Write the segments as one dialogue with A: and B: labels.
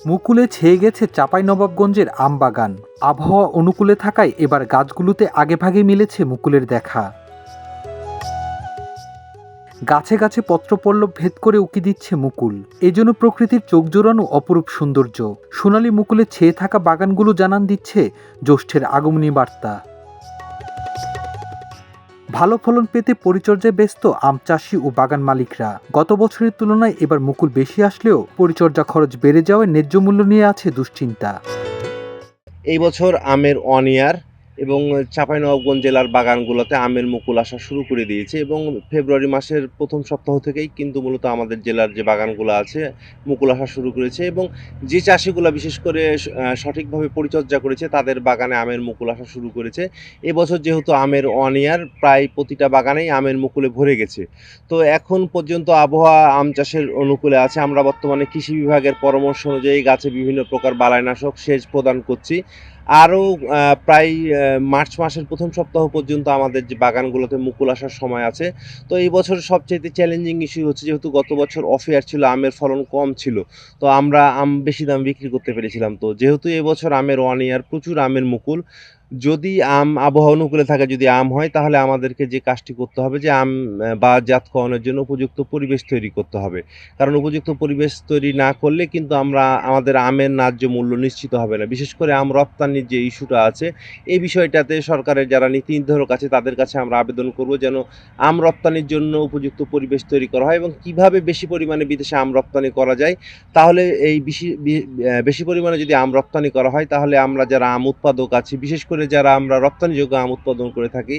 A: মুকুলে ছেয়ে গেছে চাঁপাইনবাবগঞ্জের আম বাগান। আবহাওয়া অনুকূলে থাকায় এবার গাছগুলোতে আগেভাগে মিলেছে মুকুলের দেখা। গাছে গাছে পত্রপল্লব ভেদ করে উকি দিচ্ছে মুকুল। এজন্য প্রকৃতির চোখ জোড়ানো অপরূপ সৌন্দর্য। সোনালী মুকুলে ছেয়ে থাকা বাগানগুলো জানান দিচ্ছে জ্যৈষ্ঠের আগমনী বার্তা। ভালো ফলন পেতে পরিচর্যায় ব্যস্ত আম চাষি ও বাগান মালিকরা। গত বছরের তুলনায় এবার মুকুল বেশি আসলেও পরিচর্যা খরচ বেড়ে যাওয়ায় ন্যায্য মূল্য নিয়ে আছে দুশ্চিন্তা।
B: এই বছর আমের অনিয়ার এবং চাঁপাইনবাবগঞ্জ জেলার বাগানগুলোতে আমের মুকুল আসা শুরু করে দিয়েছে এবং ফেব্রুয়ারি মাসের প্রথম সপ্তাহ থেকেই কিন্তু মূলত আমাদের জেলার যে বাগানগুলো আছে মুকুল আসা শুরু করেছে এবং যে চাষিগুলো বিশেষ করে সঠিকভাবে পরিচর্যা করেছে তাদের বাগানে আমের মুকুল আসা শুরু করেছে। এবছর যেহেতু আমের অনিয়ার প্রায় প্রতিটা বাগানেই আমের মুকুলে ভরে গেছে। তো এখন পর্যন্ত আবহাওয়া আম চাষের অনুকূলে আছে। আমরা বর্তমানে কৃষি বিভাগের পরামর্শ অনুযায়ী গাছে বিভিন্ন প্রকার বালাইনাশক সেচ প্রদান করছি। আরও প্রায় মার্চ মাসের প্রথম সপ্তাহ পর্যন্ত আমাদের যে বাগানগুলোতে মুকুল আসার সময় আছে। তো এই বছর সবচাইতে চ্যালেঞ্জিং ইস্যু হচ্ছে যেহেতু গত বছর অফ ইয়ার ছিল, আমের ফলন কম ছিল, তো আমরা আম বেশি দাম বিক্রি করতে পেরেছিলাম। তো যেহেতু এবছর আমের ওয়ান ইয়ার প্রচুর আমের মুকুল, যদি আবহাওয়া অনুকূলে থাকে, যদি আম হয়, তাহলে আমাদেরকে যে কাজটি করতে হবে যে আম বাজারজাতকরণের জন্য উপযুক্ত পরিবেশ তৈরি করতে হবে। কারণ উপযুক্ত পরিবেশ তৈরি না করলে কিন্তু আমাদের আমের ন্যায্য মূল্য নিশ্চিত হবে না। বিশেষ করে আম রপ্তানির যে ইস্যুটা আছে, এই বিষয়টাতে সরকারের যারা নীতি নির্ধারক আছে তাদের কাছে আমরা আবেদন করব যেন আম রপ্তানির জন্য উপযুক্ত পরিবেশ তৈরি করা হয় এবং কিভাবে বেশি পরিমাণে বিদেশে আম রপ্তানি করা যায়। তাহলে এই বেশি পরিমাণে যদি আম রপ্তানি করা হয়, তাহলে আমরা যারা আম উৎপাদক আছি, বিশেষ করে যারা আমরা রপ্তানিযোগ্য আম উৎপাদন করে থাকি,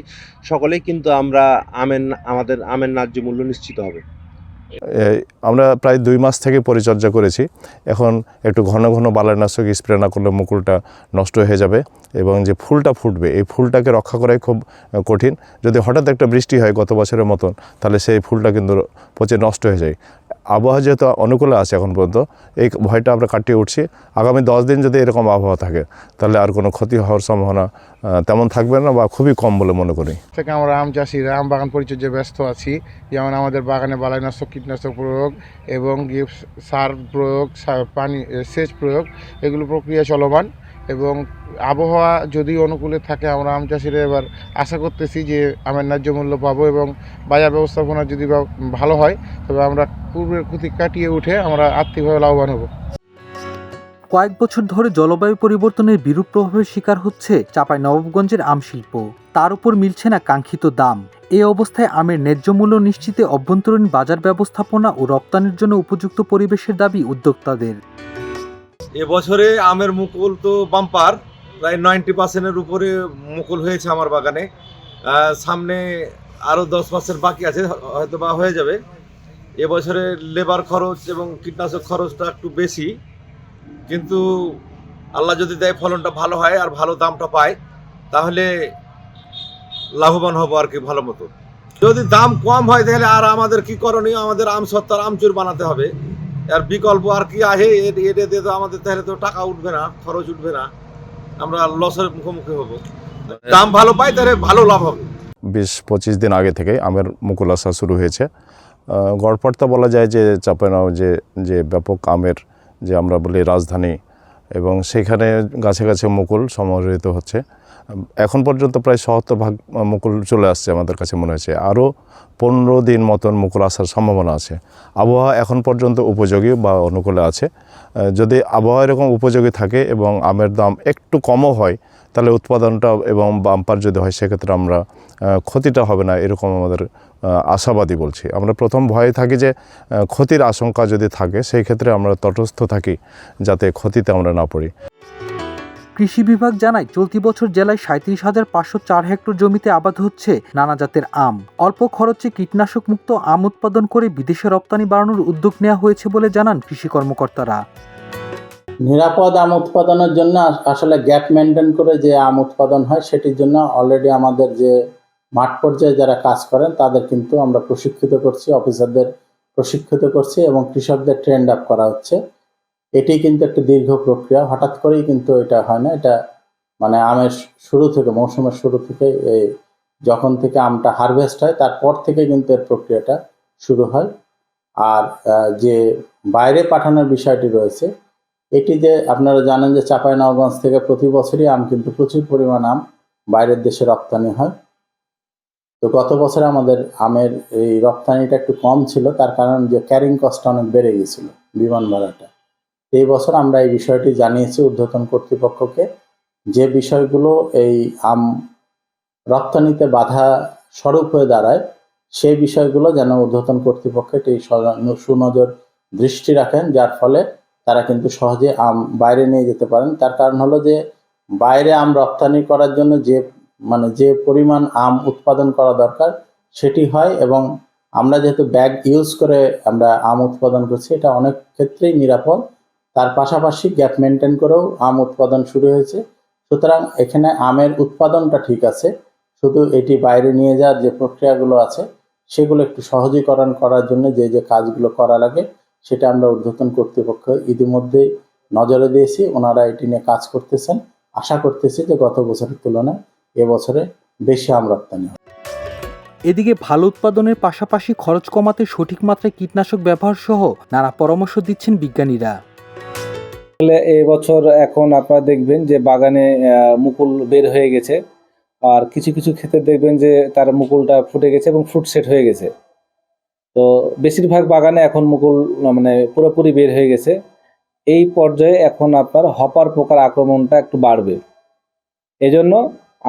B: সকলেই কিন্তু আমাদের আমের ন্যায্য মূল্য নিশ্চিত হবে।
C: আমরা প্রায় 2 মাস থেকে পরিচর্যা করেছি। এখন একটু ঘন ঘন বালাইনাশক স্প্রে না করলে মুকুলটা নষ্ট হয়ে যাবে এবং যে ফুলটা ফুটবে এই ফুলটাকে রক্ষা করাই খুব কঠিন। যদি হঠাৎ একটা বৃষ্টি হয় গত বছরের মতন, তাহলে সেই ফুলটা কিন্তু পচে নষ্ট হয়ে যায়। আবহাওয়া যেহেতু অনুকূলে আছে এখন পর্যন্ত, এই ভয়টা আমরা কাটিয়ে উঠছি। আগামী 10 দিন যদি এরকম আবহাওয়া থাকে তাহলে আর কোনো ক্ষতি হওয়ার সম্ভাবনা তেমন থাকবে না বা খুবই কম বলে মনে করি।
D: থেকে আমরা আম চাষিরা আম বাগান পরিচর্যায় ব্যস্ত আছি। যেমন আমাদের বাগানে বালাইনাশক, কীটনাশক প্রয়োগ এবং সার প্রয়োগ, পানি সেচ প্রয়োগ, এগুলো প্রক্রিয়া চলমান এবং আবহাওয়া যদি অনুকূলে থাকে আমরা আম চাষিরা এবার আশা করতেছি যে আমের ন্যায্য মূল্য পাবো এবং বাজার ব্যবস্থাপনা যদি ভালো হয় তবে আমরা পূর্বের ক্ষতি কাটিয়ে উঠে আমরা আর্থিকভাবে লাভবান হব।
A: কয়েক বছর ধরে জলবায়ু পরিবর্তনের বিরূপ প্রভাবের শিকার হচ্ছে চাঁপাইনবাবগঞ্জের আম শিল্প। তার উপর মিলছে না কাঙ্ক্ষিত দাম। এই অবস্থায় আমের ন্যায্য মূল্য নিশ্চিতে অভ্যন্তরীণ বাজার ব্যবস্থাপনা ও রপ্তানির জন্য উপযুক্ত পরিবেশের দাবি উদ্যোক্তাদের।
E: এবছরে আমের মুকুল তো বাম্পার, প্রায় 90%-এর উপরে মুকুল হয়েছে আমার বাগানে। সামনে আরও 10% বাকি আছে, হয়তো বা হয়ে যাবে। এবছরে লেবার খরচ এবং কীটনাশক খরচটা একটু বেশি, কিন্তু আল্লাহ যদি দেয় ফলনটা ভালো হয় আর ভালো দামটা পায়, তাহলে লাভবান হবো আর কি ভালো মতো। যদি দাম কম হয় তাহলে আর আমাদের কি করণীয়, আমাদের আম সত্তার আমচুর বানাতে হবে। আর বিকল্প আর কি আহে, এটা দিয়ে তো আমাদের তাহলে তো টাকা উঠবে না, খরচ উঠবে না, আমরা লসের মুখোমুখি হব। দাম ভালো পাই তাহলে ভালো লাভ হবে।
C: 20-25 দিন আগে থেকে আমের মুকুল আসা শুরু হয়েছে। গড়পড়তা বলা যায় যে চাঁপাইনবাবগঞ্জে যে ব্যাপক আমের যে আমরা বলি রাজধানী, এবং সেখানে গাছে গাছে মুকুল সমারোহিত হচ্ছে। এখন পর্যন্ত প্রায় 70% মুকুল চলে আসছে আমাদের কাছে মনে হচ্ছে। আরও 15 দিন মতন মুকুল আসার সম্ভাবনা আছে। আবহাওয়া এখন পর্যন্ত উপযোগী বা অনুকূলে আছে। যদি আবহাওয়া এরকম উপযোগী থাকে এবং আমের দাম একটু কমও হয়, তাহলে উৎপাদনটা এবং বাম্পার যদি হয় সেক্ষেত্রে আমরা ক্ষতিটা হবে না এরকম আমাদের আশাবাদী বলছি। আমরা প্রথম ভয়ে থাকি যে ক্ষতির আশঙ্কা যদি থাকে সেই ক্ষেত্রে আমরা তটস্থ থাকি যাতে ক্ষতিতে আমরা না পড়ি।
A: কৃষি বিভাগ জানায় চলতি বছর জেলায় 37,504 হেক্টর জমিতে আবাদ হচ্ছে নানা জাতের আম। অল্প খরচে কীটনাশক মুক্ত আম উৎপাদন করে বিদেশে রপ্তানি বাড়ানোর উদ্যোগ নেওয়া হয়েছে বলে জানান কৃষি কর্মকর্তারা।
F: নিরাপদ আম উৎপাদনের জন্য আসলে গ্যাপ মেনটেন করে যে আম উৎপাদন হয় সেটির জন্য অলরেডি আমাদের যে মাঠ পর্যায়ে যারা কাজ করেন তাদের কিন্তু আমরা প্রশিক্ষিত করছি, অফিসারদের প্রশিক্ষিত করছি এবং কৃষকদের ট্রেন্ড আপ করা হচ্ছে। এটি কিন্তু একটা দীর্ঘ প্রক্রিয়া, হঠাৎ করেই কিন্তু এটা হয় না। এটা মানে আমের শুরু থেকে, মৌসুমের শুরু থেকে, এই যখন থেকে আমটা হারভেস্ট হয় তারপর থেকে কিন্তু এর প্রক্রিয়াটা শুরু হয়। আর যে বাইরে পাঠানোর বিষয়টি রয়েছে, এটি যে আপনারা জানেন যে চাঁপাইনবাবগঞ্জ থেকে প্রতি বছরই আম কিন্তু প্রচুর পরিমাণ আম বাইরের দেশে রপ্তানি হয়। তো গত বছর আমাদের আমের এই রপ্তানিটা একটু কম ছিল, তার কারণ যে ক্যারিং কস্ট অনেক বেড়ে গেছিল, বিমান ভাড়াটা। এই বছর আমরা এই বিষয়টি জানিয়েছি ঊর্ধ্বতন কর্তৃপক্ষকে, যে বিষয়গুলো এই আম রপ্তানিতে বাধা স্বরূপ হয়ে দাঁড়ায় সেই বিষয়গুলো যেন ঊর্ধ্বতন কর্তৃপক্ষ এটি সুনজর দৃষ্টি রাখেন, যার ফলে তারা কিন্তু সহজে আম বাইরে নিয়ে যেতে পারেন। তার কারণ হলো যে বাইরে আম রপ্তানি করার জন্য যে পরিমাণ আম উৎপাদন করা দরকার সেটি হয়, এবং আমরা যেহেতু ব্যাগ ইউজ করে আমরা আম উৎপাদন করছি, এটা অনেক ক্ষেত্রেই নিরাপদ। তার পাশাপাশি গ্যাপ মেনটেন করেও আম উৎপাদন শুরু হয়েছে। সুতরাং এখানে আমের উৎপাদনটা ঠিক আছে, শুধু এটি বাইরে নিয়ে যাওয়ার যে প্রক্রিয়াগুলো আছে সেগুলো একটু সহজীকরণ করার জন্য যে কাজগুলো করা লাগে সেটা আমরা ঊর্ধ্বতন কর্তৃপক্ষ ইতিমধ্যেই নজরে দিয়েছি। ওনারা এটি নিয়ে কাজ করতেছেন। আশা করতেছি যে গত বছরের তুলনায় এবছরে বেশি আম রপ্তানি হবে।
A: এদিকে ভালো উৎপাদনের পাশাপাশি খরচ কমাতে সঠিক মাত্রায় কীটনাশক ব্যবহার সহ নানা পরামর্শ দিচ্ছেন বিজ্ঞানীরা।
G: এই বছর এখন আপনারা দেখবেন যে বাগানে মুকুল বের হয়ে গেছে, আর কিছু কিছু ক্ষেত্রে দেখবেন যে তার মুকুলটা ফুটে গেছে এবং ফ্রুট সেট হয়ে গেছে। তো বেশিরভাগ বাগানে এখন মুকুল পুরোপুরি বের হয়ে গেছে। এই পর্যায়ে এখন আপনার হপার পোকার আক্রমণটা একটু বাড়বে। এজন্য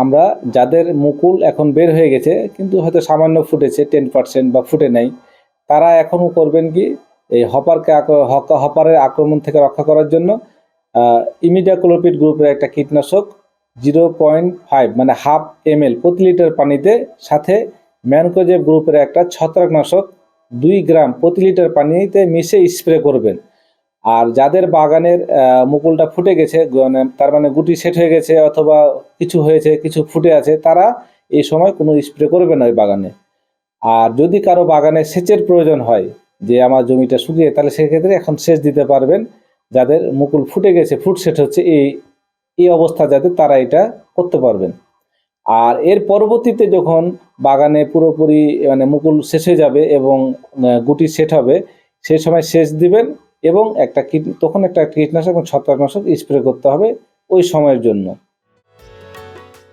G: আমরা যাদের মুকুল এখন বের হয়ে গেছে কিন্তু হয়তো সামান্য ফুটেছে 10% বা ফুটে নাই, তারা এখন করবেন কি, এই হপারের আক্রমণ থেকে রক্ষা করার জন্য ইমিডাক্লোপিড গ্রুপের একটা কীটনাশক 0.5 হাফ ml প্রতি লিটার পানিতে, সাথে ম্যানকোজেব গ্রুপের একটা ছত্রাকনাশক 2 গ্রাম প্রতি লিটার পানিতে মিশে স্প্রে করবেন। আর যাদের বাগানের মুকুলটা ফুটে গেছে, তার গুটি সেট হয়ে গেছে অথবা কিছু হয়েছে, কিছু ফুটে আছে, তারা এই সময় কোনো স্প্রে করবে না ওই বাগানে। আর যদি কারো বাগানে সেচের প্রয়োজন হয়, যে আমার জমিটা শুকিয়ে, তাহলে সেক্ষেত্রে এখন সেচ দিতে পারবেন। যাদের মুকুল ফুটে গেছে, ফ্রুট সেট হচ্ছে, এই অবস্থা যাদের, তারা এটা করতে পারবেন। আর এর পরবর্তীতে যখন বাগানে পুরোপুরি মুকুল শেষ হয়ে যাবে এবং গুটি সেট হবে, সেই সময় সেচ দিবেন এবং তখন একটা কীটনাশক এবং ছত্রাকনাশক স্প্রে করতে হবে ওই সময়ের জন্য।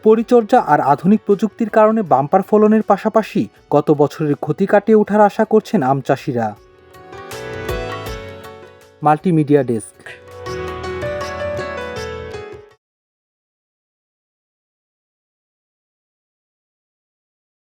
A: পরিচর্যা আর আধুনিক প্রযুক্তির কারণে বাম্পার ফলনের পাশাপাশি গত বছরের ক্ষতি কাটিয়ে ওঠার আশা করছেন আম চাষিরা। Multimedia desk.